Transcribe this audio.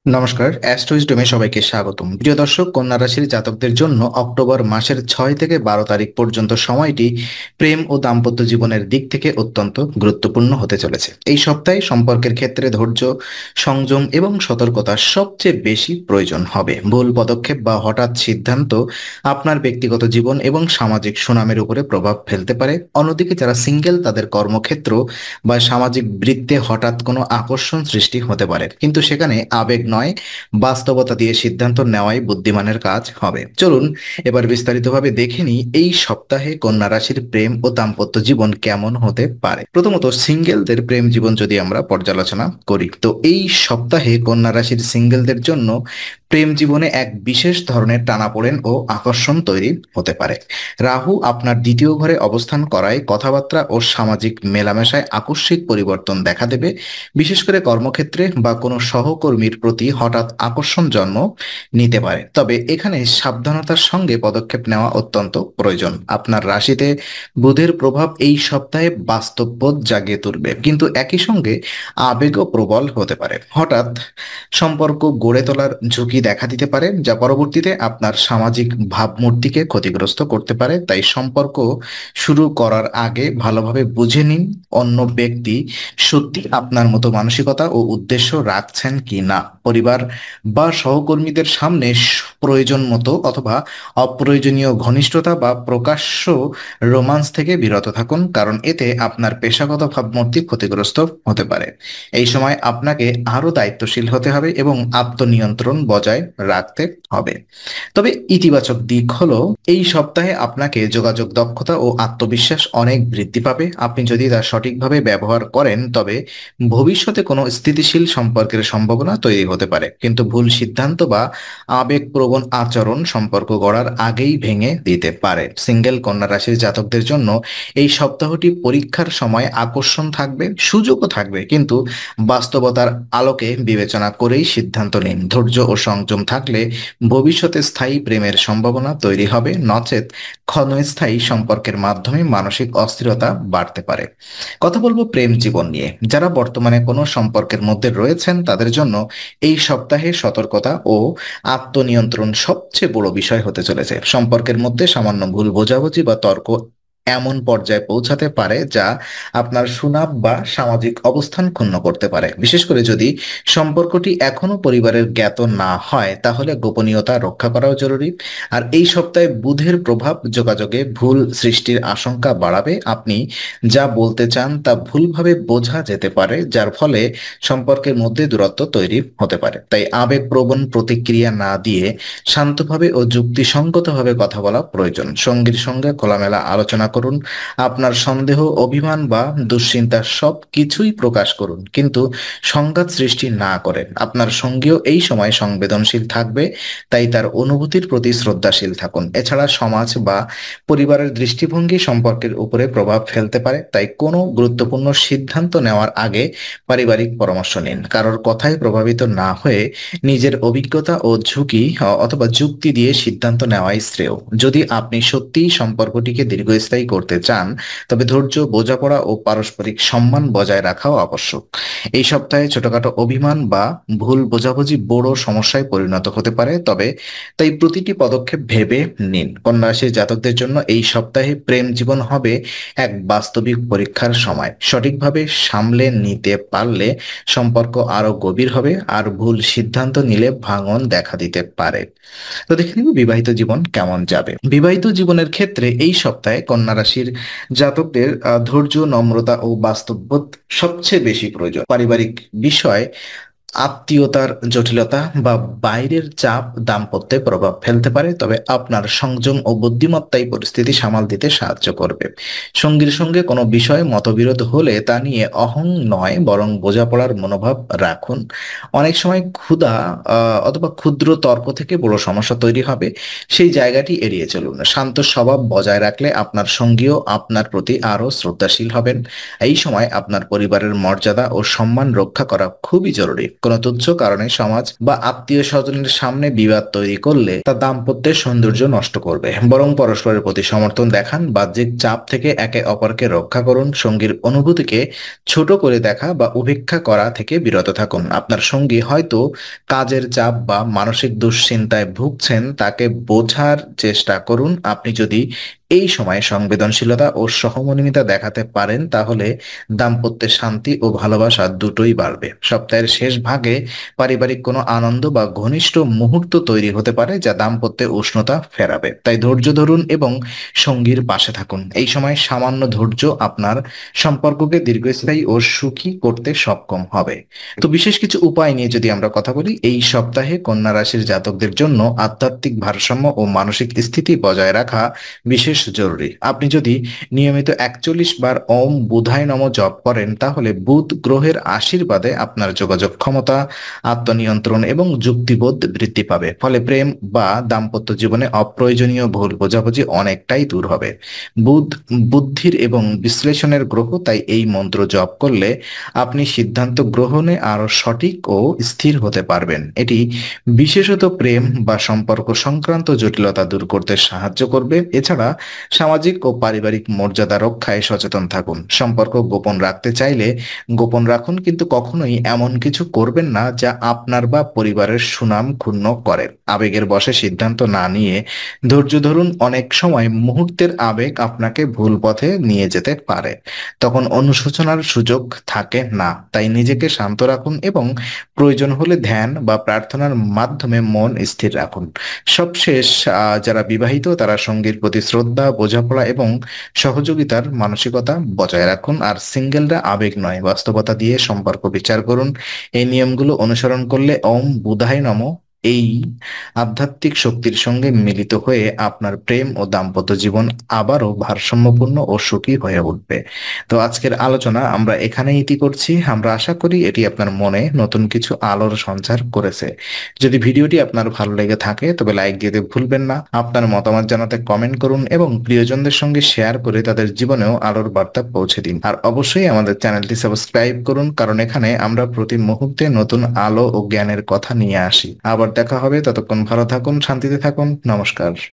নমস্কার, অ্যাস্ট্রোইজডমে সবাইকে স্বাগতম। প্রিয় দর্শক, কন্যা রাশির জাতকদের জন্য অক্টোবর মাসের 6 থেকে 12 তারিখ পর্যন্ত সময়টি প্রেম ও দাম্পত্য জীবনের দিক থেকে অত্যন্ত গুরুত্বপূর্ণ হতে চলেছে। এই সপ্তাহে সম্পর্কের ক্ষেত্রে ধৈর্য, সংযম এবং সতর্কতা সবচেয়ে বেশি প্রয়োজন হবে। ভুল পদক্ষেপ বা হঠাৎ সিদ্ধান্ত আপনার ব্যক্তিগত জীবন এবং সামাজিক সুনামের উপরে প্রভাব ফেলতে পারে। অন্যদিকে যারা সিঙ্গেল, তাদের কর্মক্ষেত্র বা সামাজিক বৃত্তে হঠাৎ কোনো আকর্ষণ সৃষ্টি হতে পারে, কিন্তু সেখানে আবেগ নয়, বাস্তবতা দিয়ে সিদ্ধান্ত নেওয়াই বুদ্ধিমানের কাজ হবে। চলুন এবার বিস্তারিতভাবে দেখে নিই এই সপ্তাহে কন্যা রাশির প্রেম ও দাম্পত্য জীবন কেমন হতে পারে। প্রথমত, সিঙ্গেলদের প্রেম জীবন যদি আমরা পর্যালোচনা করি, তো এই সপ্তাহে কন্যা রাশির সিঙ্গেলদের জন্য প্রেম জীবনে এক বিশেষ ধরনের টানাপোড়েন ও আকর্ষণ তৈরি হতে পারে। রাহু আপনার দ্বিতীয় ঘরে অবস্থান করায় কথাবার্তা ও সামাজিক মেলামেশায় আকস্মিক পরিবর্তন দেখা দেবে। বিশেষ করে কর্মক্ষেত্রে বা কোনো সহকর্মীর প্রতি হঠাৎ আকর্ষণ জন্ম নিতে পারে, তবে এখানে সাবধানতার সঙ্গে পদক্ষেপ নেওয়া অত্যন্ত প্রয়োজন। আপনার রাশিতে বুধের প্রভাব এই সপ্তাহে বাস্তববোধ জাগিয়ে তুলবে, কিন্তু একই সঙ্গে আবেগও প্রবল হতে পারে। হঠাৎ সম্পর্ক গড়ে তোলার ঝুঁকি দেখা দিতে পারে, যা পরবর্তীতে আপনার সামাজিক ভাবমূর্তিকে ক্ষতিগ্রস্ত করতে পারে। তাই সম্পর্ক শুরু করার আগে ভালোভাবে বুঝে নিন অন্য ব্যক্তি সত্যি আপনার মতো মানসিকতা ও উদ্দেশ্য রাখছেন কি না। পরিবার বা সহকর্মীদের সামনে প্রয়োজন মতো অথবা অপ্রয়োজনীয় ঘনিষ্ঠতা বা প্রকাশ্য রোমান্স থেকে বিরত থাকুন, কারণ এতে আপনার পেশাগত ভাবমূর্তি ক্ষতিগ্রস্ত হতে পারে। এই সময় আপনাকে আরো দায়িত্বশীল হতে হবে এবং আত্মনিয়ন্ত্রণ বজায় রাখতে হবে। তবে ইতিবাচক দিক হলো, এই সপ্তাহে আপনাকে যোগাযোগ দক্ষতা ও আত্মবিশ্বাস অনেক বৃদ্ধি পাবে। আপনি যদি তা সঠিকভাবে ব্যবহার করেন, তবে ভবিষ্যতে কোনো স্থিতিশীল সম্পর্কের সম্ভাবনা তৈরি হতে পারে, কিন্তু ভুল সিদ্ধান্ত বা আবেগপ্রবণ আচরণ সম্পর্ক গড়ার আগেই ভেঙে দিতে পারে। সিঙ্গেল কন্যা রাশির জাতকদের জন্য এই সপ্তাহটি পরীক্ষার সময় আকর্ষণ থাকবে, সুযোগও থাকবে, কিন্তু বাস্তবতার আলোকে বিবেচনা করেই সিদ্ধান্ত নিন। ধৈর্য ও সংযম থাকলে ভবিষ্যতে স্থায়ী প্রেমের সম্ভাবনা তৈরি হবে, নচেত ক্ষণস্থায়ী সম্পর্কের মাধ্যমে মানসিক অস্থিরতা বাড়তে পারে। কথা বলবো প্রেম জীবন নিয়ে। যারা বর্তমানে কোনো সম্পর্কের মধ্যে রয়েছেন, তাদের জন্য এই সপ্তাহে সতর্কতা ও আত্মনিয়ন্ত্রণ সবচেয়ে বড় বিষয় হতে চলেছে। সম্পর্কের মধ্যে সামান্য ভুল বোঝাবুঝি বা তর্ক এমন পর্যায়ে পৌঁছাতে পারে যা আপনার সুনাম বা সামাজিক অবস্থান ক্ষুণ্ণ করতে পারে। বিশেষ করে যদি সম্পর্কটি এখনো পরিবারের জ্ঞাত না হয়, তাহলে গোপনীয়তা রক্ষা করাও জরুরি। আর এই সপ্তাহে বুধের প্রভাব যোগাযোগে ভুল সৃষ্টির আশঙ্কা বাড়াবে। আপনি যা বলতে চান তা ভুলভাবে বোঝা যেতে পারে, যার ফলে সম্পর্কের মধ্যে দূরত্ব তৈরি হতে পারে। তাই আবেগপ্রবণ প্রতিক্রিয়া না দিয়ে শান্তভাবে ও যুক্তিসঙ্গতভাবে কথা বলা প্রয়োজন। সঙ্গীর সঙ্গে খোলামেলা আলোচনা করুন। আপনার সন্দেহ, অভিমান বা দুশ্চিন্তা সব কিছুই প্রকাশ করুন, কিন্তু সংঘাত সৃষ্টি না করেন। আপনার সঙ্গীও এই সময় সংবেদনশীল থাকবে, তাই তার অনুভূতির প্রতি শ্রদ্ধাশীল থাকুন। এছাড়া সমাজ বা পরিবারের দৃষ্টিভঙ্গি সম্পর্কের উপরে প্রভাব ফেলতে পারে, তাই কোনো গুরুত্বপূর্ণ সিদ্ধান্ত নেওয়ার আগে পারিবারিক পরামর্শ নিন। কারোর কথায় প্রভাবিত না হয়ে নিজের অভিজ্ঞতা ও ঝুঁকি অথবা যুক্তি দিয়ে সিদ্ধান্ত নেওয়াই শ্রেয়। যদি আপনি সত্যিই সম্পর্কটিকে দীর্ঘস্থায়ী করতে চান, তবে ধৈর্য, বোঝাপড়া ও পারস্পরিক সম্মান বজায় রাখাও আবশ্যক। এই সপ্তাহে ছোটখাটো অভিমান বা ভুল বোঝাবুঝি বড় সমস্যায় পরিণত হতে পারে, তাই প্রতিটি পদক্ষেপ ভেবে নিন। কন্যা রাশির জাতকদের জন্য এই সপ্তাহে প্রেম জীবন হবে এক বাস্তবিক পরীক্ষার সময়। সঠিকভাবে সামলে নিতে পারলে সম্পর্ক আরো গভীর হবে, আর ভুল সিদ্ধান্ত নিলে ভাঙন দেখা দিতে পারে। তো দেখে নিব বিবাহিত জীবন কেমন যাবে। বিবাহিত জীবনের ক্ষেত্রে এই সপ্তাহে কন্যা রাশির জাতকদের ধৈর্য, নম্রতা ও বাস্তববোধ সবচেয়ে বেশি প্রয়োজন। পারিবারিক বিষয়, আত্মীয়তার জটিলতা বা বাইরের চাপ দাম্পত্যে প্রভাব ফেলতে পারে, তবে আপনার সংযম ও বুদ্ধিমত্তাই পরিস্থিতি সামাল দিতে সাহায্য করবে। সঙ্গীর সঙ্গে কোনো বিষয়ে মতবিরোধ হলে তা নিয়ে অহং নয়, বরং বোঝাপড়ার মনোভাব রাখুন। অনেক সময় অথবা ক্ষুদ্র তর্ক থেকে বড় সমস্যা তৈরি হবে, সেই জায়গাটি এড়িয়ে চলুন। শান্ত স্বভাব বজায় রাখলে আপনার সঙ্গীও আপনার প্রতি আরো শ্রদ্ধাশীল হবেন। এই সময় আপনার পরিবারের মর্যাদা ও সম্মান রক্ষা করা খুবই জরুরি। কোনো তুচ্ছ কারণে সমাজ বা আত্মীয় স্বজনের সামনে বিবাদ তৈরি করলে তা দাম্পত্যের সৌন্দর্য নষ্ট করবে। বরং পরস্পরের প্রতি সমর্থন দেখান, বাহ্যিক চাপ থেকে একে অপরকে রক্ষা করুন, সঙ্গীর অনুভূতিকে ছোট করে দেখা বা উপেক্ষা করা থেকে বিরত থাকুন। আপনার সঙ্গী হয়তো কাজের চাপ বা মানসিক দুশ্চিন্তায় ভুগছেন, তাকে বোঝার চেষ্টা করুন। আপনি যদি এই সময়ে সংবেদনশীলতা ও সহমর্মিতা দেখাতে পারেন, তাহলে দাম্পত্যে শান্তি ও ভালোবাসা দুটোই বাড়বে। সপ্তাহের শেষ ভাগে পারিবারিক কোনো আনন্দ বা ঘনিষ্ঠ মুহূর্ত তৈরি হতে পারে, যা দাম্পত্যে উষ্ণতা ফেরাবে। তাই ধৈর্য ধরুন এবং সঙ্গীর পাশে থাকুন। এই সময় সামান্য ধৈর্য আপনার সম্পর্ককে দীর্ঘস্থায়ী ও সুখী করতে সক্ষম হবে। তো বিশেষ কিছু উপায় নিয়ে যদি আমরা কথা বলি, এই সপ্তাহে কন্যা রাশির জাতকদের জন্য আধ্যাত্মিক ভারসাম্য ও মানসিক স্থিতি বজায় রাখা বিশেষ জরুরি। আপনি যদি নিয়মিত 41 বার ওম বুধায় নমঃ জপ করেন, তাহলে বুধ গ্রহের আশীর্বাদে আপনার যোগাযোগ ক্ষমতা, আত্মনিয়ন্ত্রণ এবং যুক্তিবোধ বৃদ্ধি পাবে। ফলে প্রেম বা দাম্পত্য জীবনে অপ্রয়োজনীয় ভুল বোঝাবুঝি অনেকটাই দূর হবে। বুধ বুদ্ধির এবং বিশ্লেষণের গ্রহ, তাই এই মন্ত্র জপ করলে আপনি সিদ্ধান্ত গ্রহণে আরো সঠিক ও স্থির হতে পারবেন। এটি বিশেষত প্রেম বা সম্পর্ক সংক্রান্ত জটিলতা দূর করতে সাহায্য করবে। এছাড়া সামাজিক ও পারিবারিক মর্যাদা রক্ষায় সচেতন থাকুন। সম্পর্ক গোপন রাখতে চাইলে গোপন রাখুন, কিন্তু কখনোই এমন কিছু করবেন না যা আপনার বা পরিবারের সুনাম ক্ষুণ্ণ করে। আবেগের বশে সিদ্ধান্ত না নিয়ে ধৈর্য ধরুন। অনেক সময় মুহূর্তের আবেগ আপনাকে ভুল পথে নিয়ে যেতে পারে, তখন অনুশোচনার সুযোগ থাকে না। তাই নিজেকে শান্ত রাখুন এবং প্রয়োজন হলে ধ্যান বা প্রার্থনার মাধ্যমে মন স্থির রাখুন। সবশেষ, যারা বিবাহিত তারা সঙ্গীর প্রতি শ্রদ্ধা, বোঝাপড়া এবং সহযোগিতার মানসিকতা বজায় রাখুন। আর সিঙ্গেলরা আবেগ নয়, বাস্তবতা দিয়ে সম্পর্ক বিচার করুন। এই নিয়মগুলো অনুসরণ করলে ওম বুধায় নমঃ এই আধ্যাত্মিক শক্তির সঙ্গে মিলিত হয়ে আপনার প্রেম ও দাম্পত্য জীবন আবারও ভারসাম্যপূর্ণ ও সুখী হয়ে উঠবে। তো আজকের আলোচনা আমরা এখানেই ইতি করছি। আমরা আশা করি এটি আপনার মনে নতুন কিছু আলোর সঞ্চার করেছে। যদি ভিডিওটি আপনার ভালো লেগে থাকে, তবে লাইক দিতে ভুলবেন না। আপনার মতামত জানাতে কমেন্ট করুন এবং প্রিয়জনদের সঙ্গে শেয়ার করে তাদের জীবনেও আলোর বার্তা পৌঁছে দিন। আর অবশ্যই আমাদের চ্যানেলটি সাবস্ক্রাইব করুন, কারণ এখানে আমরা প্রতি মুহূর্তে নতুন আলো ও জ্ঞানের কথা নিয়ে আসি। আবার দেখা হবে, ততক্ষণ ভালো থাকুন, শান্তিতে থাকুন। নমস্কার।